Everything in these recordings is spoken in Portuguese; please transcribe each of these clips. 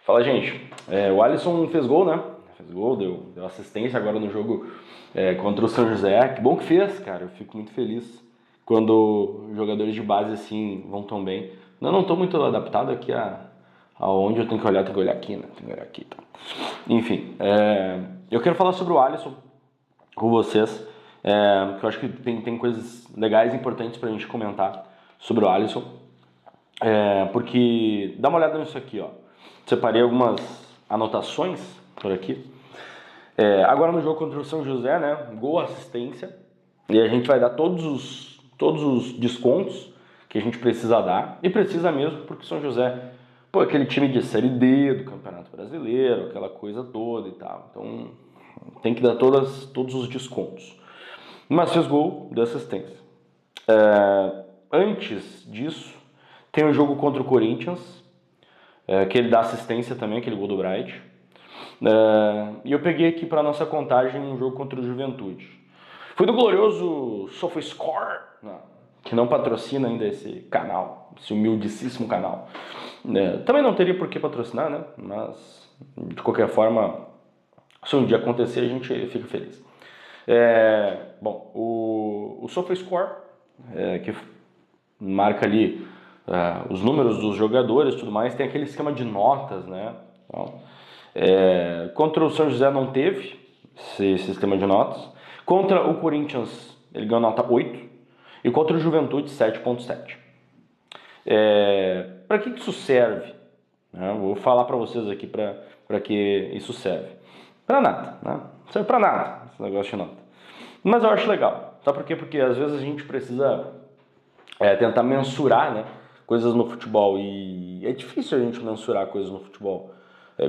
Fala, gente. O Alisson fez gol, né? Fez gol, deu assistência agora no jogo contra o São José. Que bom que fez, cara. Eu fico muito feliz quando jogadores de base assim vão tão bem. Eu não tô muito adaptado aqui aonde eu tenho que olhar aqui, né? Tenho que olhar aqui, tá? Enfim, eu quero falar sobre o Alisson com vocês, que eu acho que tem coisas legais e importantes pra gente comentar sobre o Alisson. Porque dá uma olhada nisso aqui, ó. Separei algumas anotações por aqui. Agora no jogo contra o São José, né? Gol, assistência. E a gente vai dar todos os descontos que a gente precisa dar. E precisa mesmo, porque o São José, pô, aquele time de Série D do Campeonato Brasileiro, aquela coisa toda e tal. Então tem que dar todos os descontos. Mas fez gol, deu assistência. Antes disso, tem o jogo contra o Corinthians, que ele dá assistência também, aquele gol do Bright. E eu peguei aqui para nossa contagem um jogo contra o Juventude. Fui do glorioso SofaScore, que não patrocina ainda esse canal, esse humildíssimo canal. Também não teria por que patrocinar, né? Mas, de qualquer forma, se um dia acontecer, a gente fica feliz. Bom, o SofaScore, que marca ali os números dos jogadores e tudo mais, tem aquele esquema de notas, né? Então, contra o São José não teve esse sistema de notas. Contra o Corinthians ele ganhou nota 8 e contra o Juventude 7.7. Para que isso serve? Vou falar para vocês aqui para que isso serve. Para nada, né? Não serve para nada esse negócio de nota. Mas eu acho legal. Sabe por quê? Porque às vezes a gente precisa tentar mensurar, né, coisas no futebol, e é difícil a gente mensurar coisas no futebol.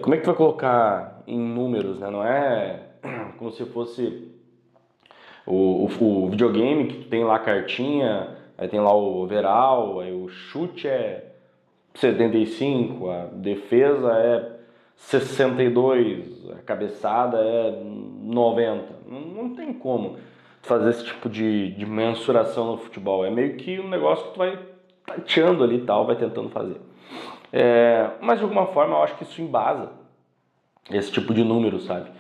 Como é que tu vai colocar em números, né? Não é como se fosse o videogame que tem lá a cartinha, aí tem lá o overall, aí o chute é 75, a defesa é 62, a cabeçada é 90. Não tem como fazer esse tipo de mensuração no futebol. É meio que um negócio que tu vai tateando ali e tal, vai tentando fazer. Mas de alguma forma eu acho que isso embasa esse tipo de número, sabe?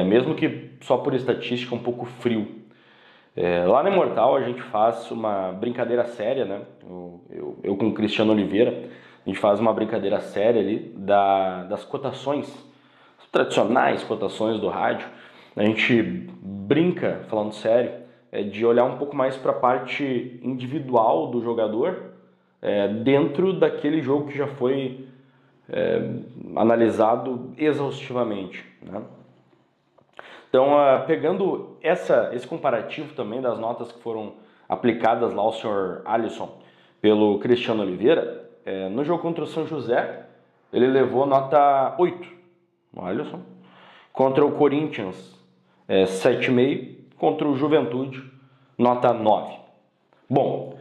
Mesmo que só por estatística um pouco frio. Lá no Imortal a gente faz uma brincadeira séria, né? Eu com o Cristiano Oliveira, a gente faz uma brincadeira séria ali das cotações, as tradicionais cotações do rádio. A gente brinca, falando sério, de olhar um pouco mais para a parte individual do jogador dentro daquele jogo que já foi analisado exaustivamente, né? Então, pegando esse comparativo também das notas que foram aplicadas lá ao Sr. Alisson pelo Cristiano Oliveira, no jogo contra o São José, ele levou nota 8, o Alisson. Contra o Corinthians, 7,5. Contra o Juventude, nota 9. Bom,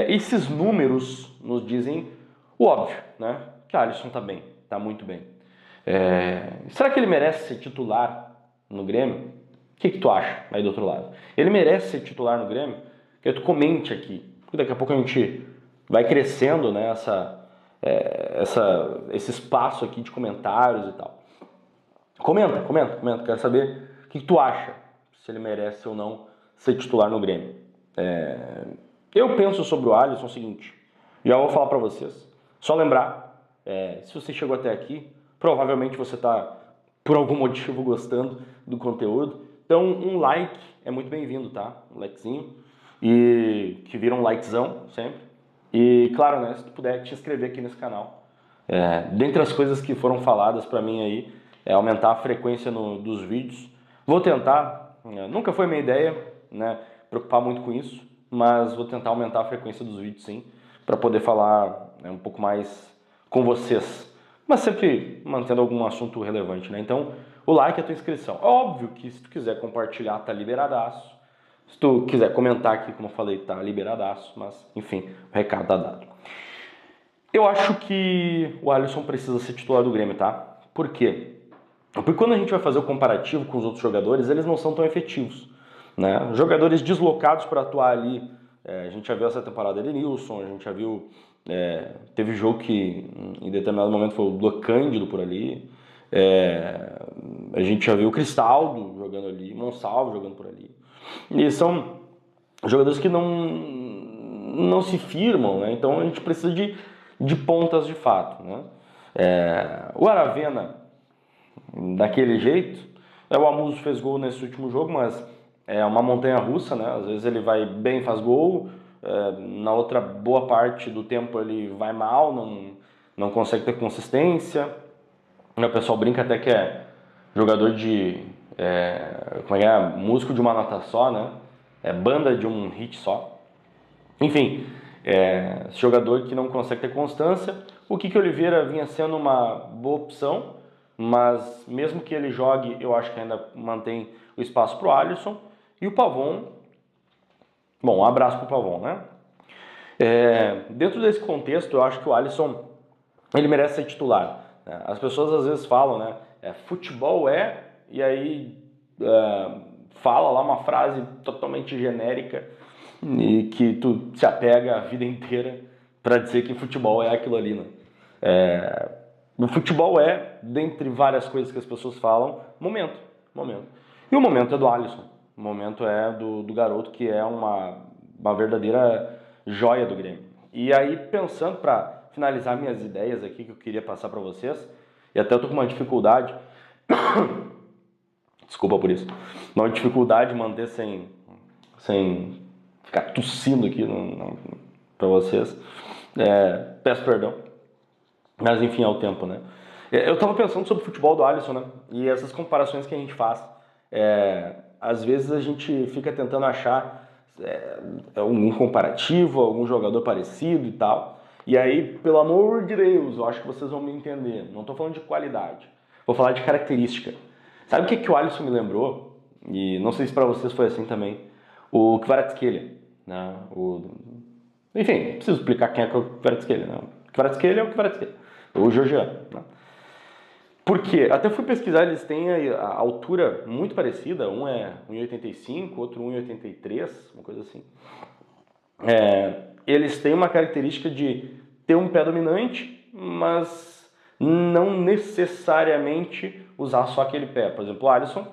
esses números nos dizem o óbvio, né? Que o Alisson tá bem, tá muito bem. Será que ele merece ser titular no Grêmio? O que tu acha aí do outro lado? Ele merece ser titular no Grêmio? Quero que tu comente aqui, porque daqui a pouco a gente vai crescendo, né, esse espaço aqui de comentários e tal. Comenta, quero saber o que tu acha, se ele merece ou não ser titular no Grêmio. Eu penso sobre o Alisson o seguinte, já vou falar pra vocês, só lembrar, se você chegou até aqui, provavelmente você tá por algum motivo gostando do conteúdo, então um like é muito bem-vindo, tá? Um likezinho, e que vira um likezão sempre, e claro, né, se tu puder te inscrever aqui nesse canal. Dentre as coisas que foram faladas pra mim aí, é aumentar a frequência dos vídeos. Vou tentar, nunca foi minha ideia, né, preocupar muito com isso, mas vou tentar aumentar a frequência dos vídeos sim, para poder falar um pouco mais com vocês, mas sempre mantendo algum assunto relevante, né? Então, o like é a tua inscrição. É óbvio que se tu quiser compartilhar, tá liberadaço. Se tu quiser comentar aqui, como eu falei, tá liberadaço, mas enfim, o recado tá dado. Eu acho que o Alisson precisa ser titular do Grêmio, tá? Por quê? Porque quando a gente vai fazer o comparativo com os outros jogadores, eles não são tão efetivos, né? Jogadores deslocados para atuar ali, a gente já viu essa temporada Edenilson, a gente já viu Teve jogo que em determinado momento foi o Luan Cândido por ali. A gente já viu o Cristaldo jogando ali, Monsalvo jogando por ali. E são jogadores que não se firmam, né? Então a gente precisa de pontas de fato, né? O Aravena, daquele jeito, o Amuso fez gol nesse último jogo, mas é uma montanha russa, né? Às vezes ele vai bem, faz gol, na outra boa parte do tempo ele vai mal, não consegue ter consistência. O pessoal brinca até que é jogador de... como é que é? Músico de uma nota só, né? Banda de um hit só. Enfim, esse jogador que não consegue ter constância. O Kiki Oliveira vinha sendo uma boa opção, mas mesmo que ele jogue, eu acho que ainda mantém o espaço para o Alisson. E o Pavon, bom, um abraço para o Pavon, né? Dentro desse contexto, eu acho que o Alisson, ele merece ser titular. As pessoas às vezes falam, né? Futebol e aí fala lá uma frase totalmente genérica e que tu se apega a vida inteira para dizer que futebol é aquilo ali, né? O futebol dentre várias coisas que as pessoas falam, momento. E o momento é do Alisson. O momento é do garoto que é uma verdadeira joia do Grêmio. E aí, pensando para finalizar minhas ideias aqui que eu queria passar para vocês, e até eu tô com uma dificuldade, desculpa por isso, uma dificuldade de manter sem ficar tossindo aqui para vocês, peço perdão, mas enfim, é o tempo, né? Eu tava pensando sobre o futebol do Alisson, né? E essas comparações que a gente faz, às vezes a gente fica tentando achar um comparativo, algum jogador parecido e tal. E aí, pelo amor de Deus, eu acho que vocês vão me entender. Não estou falando de qualidade, vou falar de característica. Sabe o que o Alisson me lembrou? E não sei se para vocês foi assim também. O Kvaratskhelia, né? Enfim, não preciso explicar quem é o Kvaratskhelia, né? O Kvaratskhelia é o Kvaratskhelia, o georgiano, né? Porque, até fui pesquisar, eles têm a altura muito parecida, um é 1,85, outro 1,83, uma coisa assim. Eles têm uma característica de ter um pé dominante, mas não necessariamente usar só aquele pé. Por exemplo, o Alisson,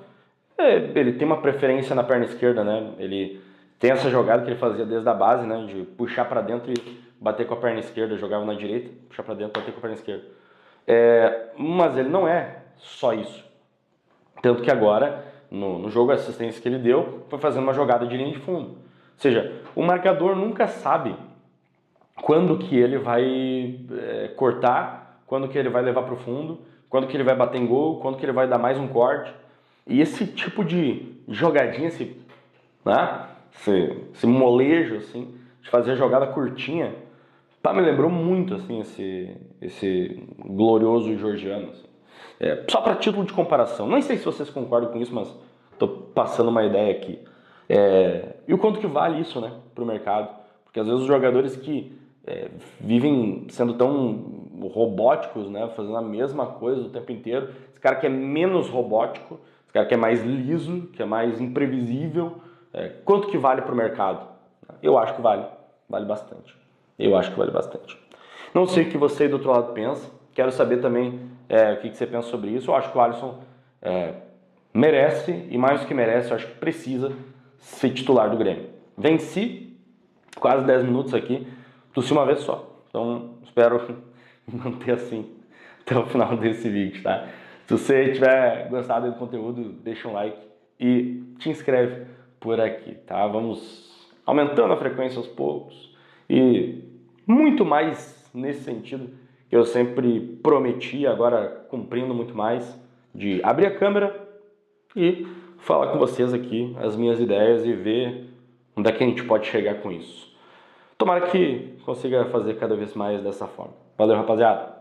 ele tem uma preferência na perna esquerda, né? Ele tem essa jogada que ele fazia desde a base, né? De puxar para dentro e bater com a perna esquerda, jogava na direita, puxar para dentro e bater com a perna esquerda. Mas ele não é só isso. Tanto que agora, no jogo de assistência que ele deu, foi fazendo uma jogada de linha de fundo. Ou seja, o marcador nunca sabe quando que ele vai cortar, quando que ele vai levar para o fundo, quando que ele vai bater em gol, quando que ele vai dar mais um corte. E esse tipo de jogadinha, esse molejo assim, de fazer a jogada curtinha, me lembrou muito assim, esse glorioso georgiano. Assim. Só para título de comparação. Não sei se vocês concordam com isso, mas estou passando uma ideia aqui. E o quanto que vale isso, né, para o mercado? Porque às vezes os jogadores que vivem sendo tão robóticos, né, fazendo a mesma coisa o tempo inteiro, esse cara que é menos robótico, esse cara que é mais liso, que é mais imprevisível, quanto que vale para o mercado? Eu acho que vale bastante. Eu acho que vale bastante. Não sei o que você do outro lado pensa. Quero saber também o que você pensa sobre isso. Eu acho que o Alisson merece, e mais do que merece, eu acho que precisa ser titular do Grêmio. Venci quase 10 minutos aqui, tossi uma vez só. Então, espero manter assim até o final desse vídeo, tá? Se você tiver gostado do conteúdo, deixa um like e te inscreve por aqui, tá? Vamos aumentando a frequência aos poucos e muito mais nesse sentido que eu sempre prometi, agora cumprindo muito mais, de abrir a câmera e falar com vocês aqui as minhas ideias e ver onde é que a gente pode chegar com isso. Tomara que consiga fazer cada vez mais dessa forma. Valeu, rapaziada!